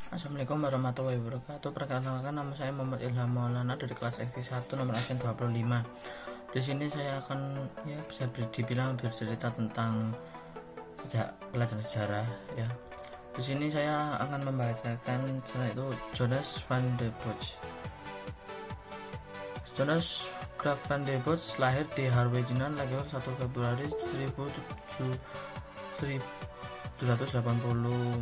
Assalamualaikum warahmatullahi wabarakatuh. Perkenalkan, nama saya Muhammad Ilham Maulana dari kelas XT1 nomor absen 25. Di sini saya akan bisa dibilang bercerita tentang pelajaran sejarah ya. Di sini saya akan membacakan sejarah itu Jonas van der Bosch. Jonas Graf van der Bosch lahir di Harwijnen, Leeuwarden 1 Februari 1780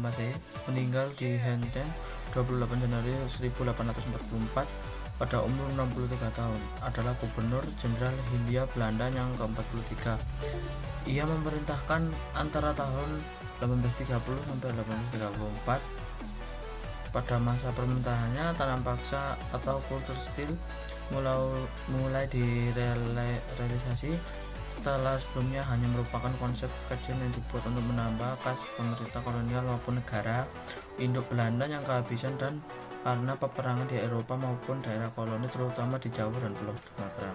Masehi, meninggal di Henten 28 Januari 1844 pada umur 63 tahun. Adalah Gubernur Jenderal Hindia Belanda yang ke-43. Ia memerintahkan antara tahun 1830 sampai 1834. Pada masa pemerintahannya, tanam paksa atau kultur stil mulai direalisasi setelah sebelumnya hanya merupakan konsep kecil yang dibuat untuk menambah kas pemerintah kolonial maupun negara induk Belanda yang kehabisan dan karena peperangan di Eropa maupun daerah koloni terutama di Jawa dan Pulau Sumatera.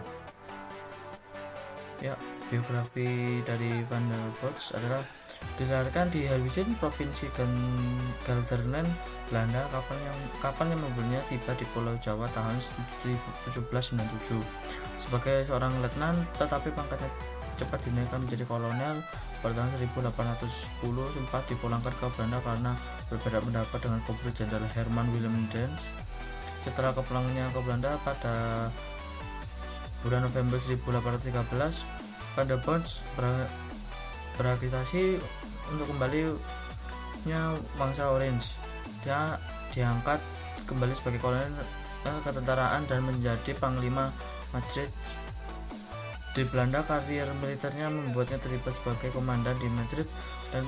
Ya, biografi dari Van der Bosch adalah dilahirkan di Harwijnen, provinsi Gelderland, Belanda. Kapal yang membawanya tiba di Pulau Jawa tahun 1797 sebagai seorang letnan, tetapi pangkatnya cepat dinaikkan menjadi kolonel. Pada tahun 1810 sempat dipulangkan ke Belanda karena berbeda pendapat dengan Gubernur Jenderal Herman Willem Dens. Setelah kepulangannya ke Belanda pada bulan November 1813, Van der Bosch beragitasi untuk kembalinya bangsa Orange. Dia diangkat kembali sebagai kolonel ketentaraan dan menjadi panglima Maastricht di Belanda. Karir militernya membuatnya terlibat sebagai komandan di Maastricht dan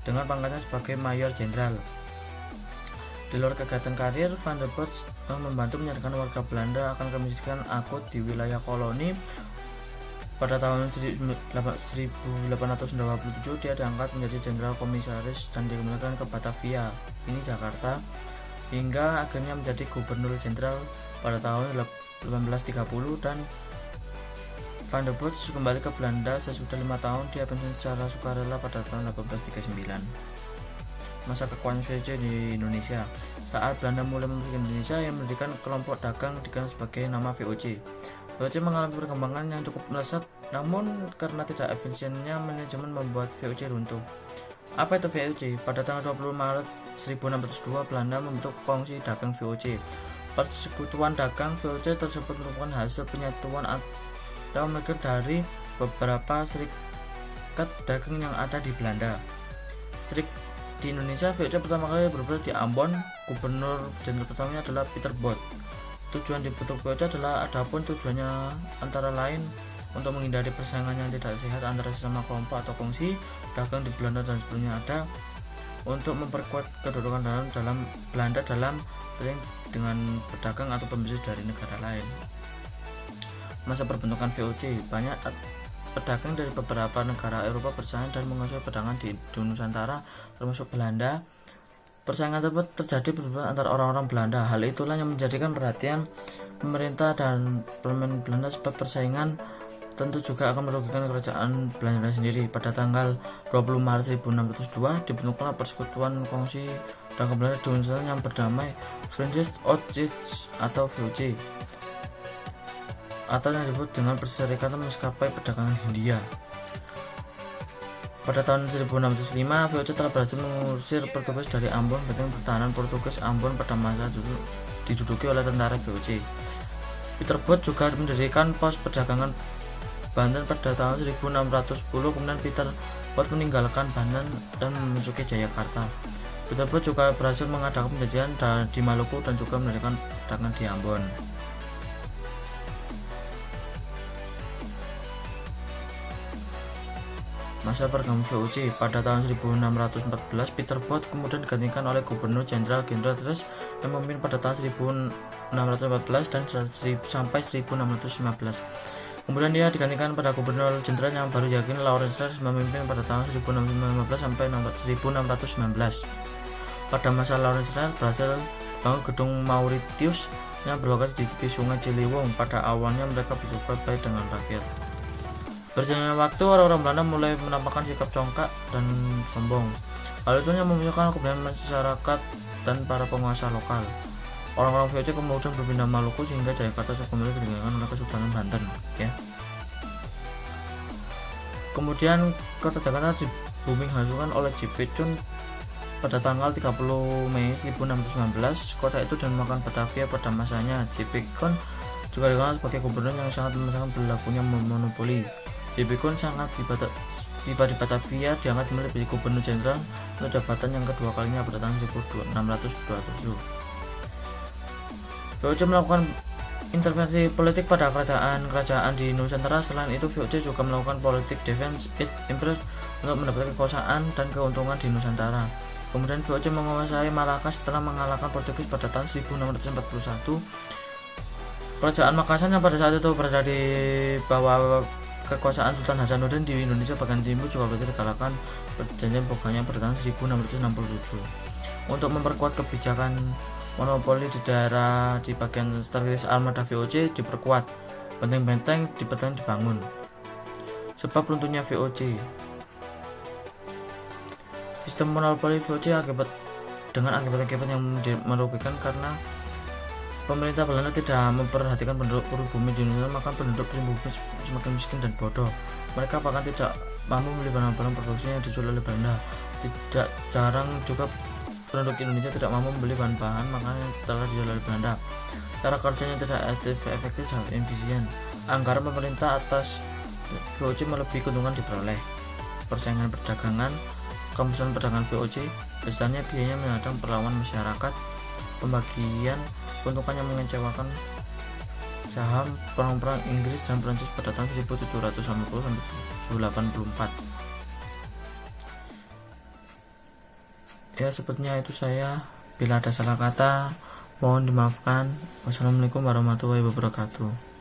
dengan pangkatnya sebagai mayor jenderal. Di luar kegiatan karir, Van der Bosch membantu menyadarkan warga Belanda akan kemiskinan akut di wilayah koloni. Pada tahun 1827 dia diangkat menjadi jenderal komisaris dan dikembalikan ke Batavia, ini Jakarta, hingga akhirnya menjadi gubernur jenderal pada tahun 1830. Dan Van der Bosch kembali ke Belanda sesudah 5 tahun. Dia pensiun secara sukarela pada tahun 1839. Masa kekuasaan VOC di Indonesia. Saat Belanda mulai memasuki Indonesia, yang mendirikan kelompok dagang dikenal sebagai nama VOC. VOC mengalami perkembangan yang cukup melesat, namun karena tidak efisiennya manajemen membuat VOC runtuh. Apa itu VOC? Pada tanggal 20 Maret 1602, Belanda membentuk Kongsi Dagang VOC. Persekutuan dagang VOC tersebut merupakan hasil penyatuan atau merger dari beberapa serikat dagang yang ada di Belanda. Di Indonesia, VOC pertama kali berada di Ambon. Gubernur jenderal pertamanya adalah Peter Both. Tujuan dibentuk VOC adalah tujuannya antara lain untuk menghindari persaingan yang tidak sehat antara sesama kelompok atau kongsi dagang di Belanda dan sebelumnya ada untuk memperkuat kedudukan dalam Belanda dalam bersaing dengan pedagang atau pembisnis dari negara lain. Masa perbentukan VOC, banyak pedagang dari beberapa negara Eropa bersaing dan menguasai perdagangan di Nusantara termasuk Belanda. Persaingan tersebut terjadi antara orang-orang Belanda. Hal itulah yang menjadikan perhatian pemerintah dan parlemen Belanda, sebab persaingan tentu juga akan merugikan kerajaan Belanda sendiri. Pada tanggal 20 Maret 1602 dibentuklah Persekutuan Kongsi Dagang Belanda di Nusantara yang berdamai Verenigde Oostindische atau VOC, atau yang disebut dengan Perserikatan Maskapai Perdagangan Hindia. Pada tahun 1605, VOC telah berhasil mengusir Portugis dari Ambon. Benteng pertahanan Portugis Ambon pada masa diduduki oleh tentara VOC. Peter Both juga mendirikan pos perdagangan Banten pada tahun 1610. Kemudian Peter Both meninggalkan Banten dan memasuki Jayakarta. Peter Both juga berhasil mengadakan penjajahan di Maluku dan juga mendirikan perdagangan di Ambon. Masa perkembangan VOC. Pada tahun 1614, Peter Both kemudian digantikan oleh Gubernur Jenderal Tres yang memimpin pada tahun 1614 dan sampai 1615. Kemudian dia digantikan pada Gubernur Jenderal yang baru yakin, Lawrence Tres, memimpin pada tahun 1615 sampai 1619. Pada masa Lawrence Tres berhasil bangun gedung Mauritius yang berlokasi di tepi Sungai Ciliwung. Pada awalnya mereka bersikap baik dengan rakyat. Berjalannya waktu, orang-orang Belanda mulai menampakkan sikap congkak dan sombong. Hal itu yang memunculkan kebenaran masyarakat dan para penguasa lokal. Orang-orang VOC kemudian berpindah Maluku sehingga Jayakarta kembali ditinggalkan oleh Kesultanan Banten. Ya. Kemudian kota Jakarta di-booming hasukan oleh J.P. Chun pada tanggal 30 Mei 1619. Kota itu dinamakan Batavia pada masanya. J.P. Chun juga dikenal sebagai gubernur yang sangat memaksakan berlakunya monopoli. J.P. Chun sangat tiba di Batavia diangkat menjadi gubernur jenderal untuk jabatan yang kedua kalinya pada tahun 1627. VOC melakukan intervensi politik pada kerajaan di Nusantara. Selain itu, VOC juga melakukan politik defense imperial untuk mendapatkan kekuasaan dan keuntungan di Nusantara. Kemudian VOC menguasai Malaka setelah mengalahkan Portugis pada tahun 1641. Kerajaan Makassar yang pada saat itu berada di bawah kekuasaan Sultan Hasanuddin di Indonesia bagian timur juga berhasil dikalahkan perjanjian Pokoknya pada tahun 1667. Untuk memperkuat kebijakan monopoli di daerah di bagian strategis armada VOC diperkuat, benteng-benteng dibangun. Sebab runtuhnya VOC. Sistem monopoli VOC dengan akibat yang merugikan karena pemerintah Belanda tidak memperhatikan penduduk pribumi di Indonesia, maka penduduk pribumi semakin miskin dan bodoh. Mereka bahkan tidak mampu membeli barang-barang produksi yang dijual oleh Belanda. Tidak jarang juga penduduk Indonesia tidak mampu membeli bahan-bahan makanan yang telah dijual oleh Belanda. Cara kerjanya tidak efektif dan efisien. Anggaran pemerintah atas VOC melebihi keuntungan diperoleh. Persaingan perdagangan, kemudian perdagangan VOC, besarnya biayanya menghadang perlawanan masyarakat, pembagian keuntungan yang mengecewakan saham perang-perang Inggris dan Prancis pada tahun 1780-84. Ya, sepertinya itu saya. Bila ada salah kata, mohon dimaafkan. Wassalamualaikum warahmatullahi wabarakatuh.